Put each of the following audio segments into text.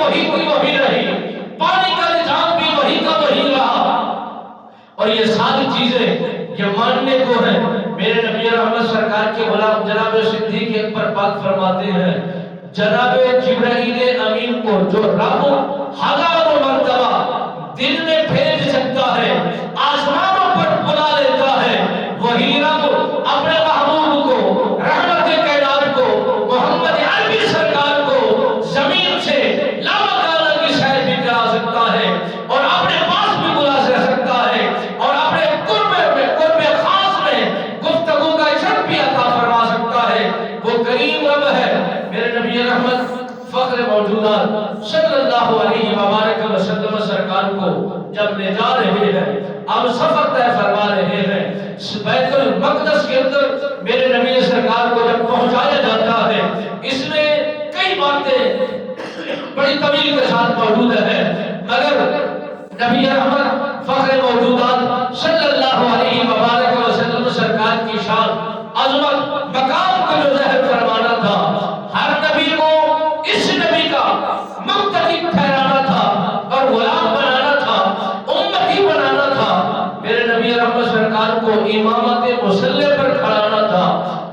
وہی کی وہی رہی، پانی کا نظام بھی وہی کا وہی رہا، اور یہ ساری چیزیں یہ ماننے کو ہے۔ میرے نبی رحمت سرکار کے غلام جناب صدیق اکبر پاک فرماتے ہیں جناب جبرائیل امین کو جو رب ہزاروں مرتبہ دل میں بھیج سکتا ہے، آسمانوں پر بلا لیتا ہے، وہی رب اپنے محبوب کو، رحمت کائنات کو، محمد عربی سرکار کو زمین سے لامکانہ کی سیر بھی کرا سکتا ہے اور اپنے پاس بھی بلا سکتا ہے اور اپنے قرب خاص میں گفتگو کا اجازت بھی عطا فرما سکتا ہے۔ وہ کریم رب ہے۔ میرے نبی رحمت فخر موجودات صلی اللہ علیہ وآلہ وسلم سرکار کو جب لے جا رہے ہیں، اب سفر طے فرما رہے ہیں، بیت المقدس کے اندر میرے نبی سرکار کو جب پہنچایا جاتا ہے، اس میں کئی باتیں بڑی طویل کے ساتھ موجود ہے، مگر نبی رحمت فخر موجودات صلی اللہ علیہ وآلہ وسلم سرکار کی شان، عظمت، مقام کو جو ظاہر فرمانا تھا، ہر نبی کو اس نبی کا مقتدی ٹھہرانا تھا اور غلام بنانا تھا، امتی بنانا تھا۔ میرے نبی رحمت سرکار کو امامت مصلی پر کھڑانا تھا۔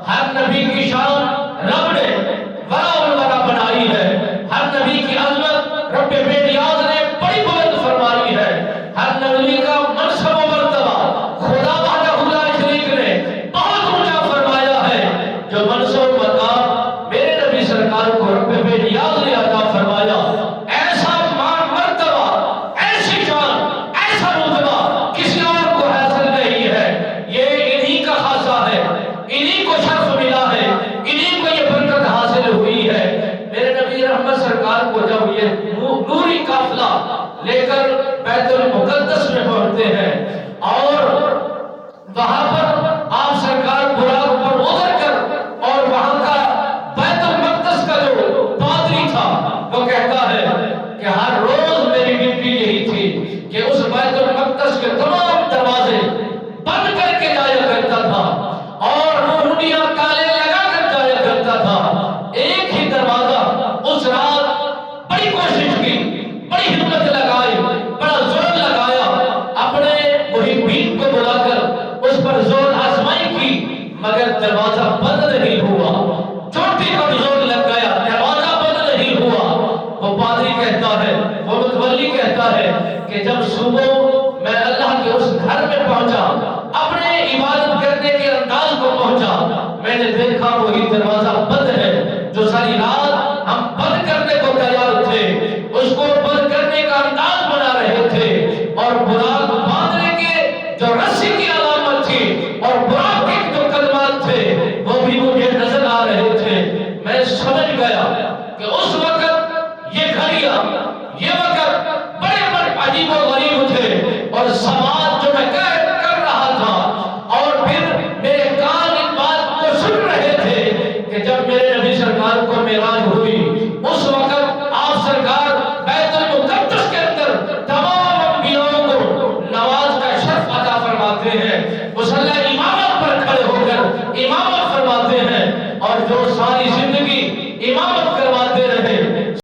ہر نبی کی شان رب نے ورا الورا بنائی ہے، ہر نبی کی عظمت رب بے نیاز نے بڑی بلند فرمائی ہے، ہر نبی کا منصب و مرتبہ خدا وحدہ لا شریک نے بہت اونچا فرمایا ہے۔ جو منصب و مقام میرے نبی سرکار کو رب بے نیاز نے عطا فرمایا، ایسا مرتبہ، ایسی شان، ایسا رتبہ کسی اور کو حاصل نہیں ہے۔ یہ انہی کا خاصہ ہے، انہی کو شرف ملا ہے، انہی کو یہ برکت حاصل ہوئی ہے۔ میرے نبی رحمت سرکار کو جب یہ نوری قافلہ لے کر بیت المقدس میں پہنچتے ہیں اور وہاں پر آپ سرکار براق پر اتر کر اور وہاں کا بیت المقدس کا جو پادری تھا وہ کہتا ہے کہ ہر روز میری ڈیوٹی یہی تھی کہ اس بیت المقدس کے تمام دروازے بند کر کے جایا کرتا تھا اور روحنیاں تالے لگا کر جایا کرتا تھا۔ ایک ہی دروازہ اس رات بڑی کوشش کی، بڑی ہمت لگائی، بڑا زور لگایا، اپنے محبین کو بلا کر اس پر زور آزمائی کی، مگر دروازہ بند نہیں ہوا۔ چوٹی پر زور لگ گیا، دروازہ بند نہیں ہوا۔ وہ پادری کہتا ہے، وہ متولی کہتا ہے کہ جب صبح میں اللہ کے اس گھر میں پہنچا، اپنے عبادت کرنے کے انداز کو پہنچا، میں نے دیکھا وہی دروازہ بند ہے جو ساری رات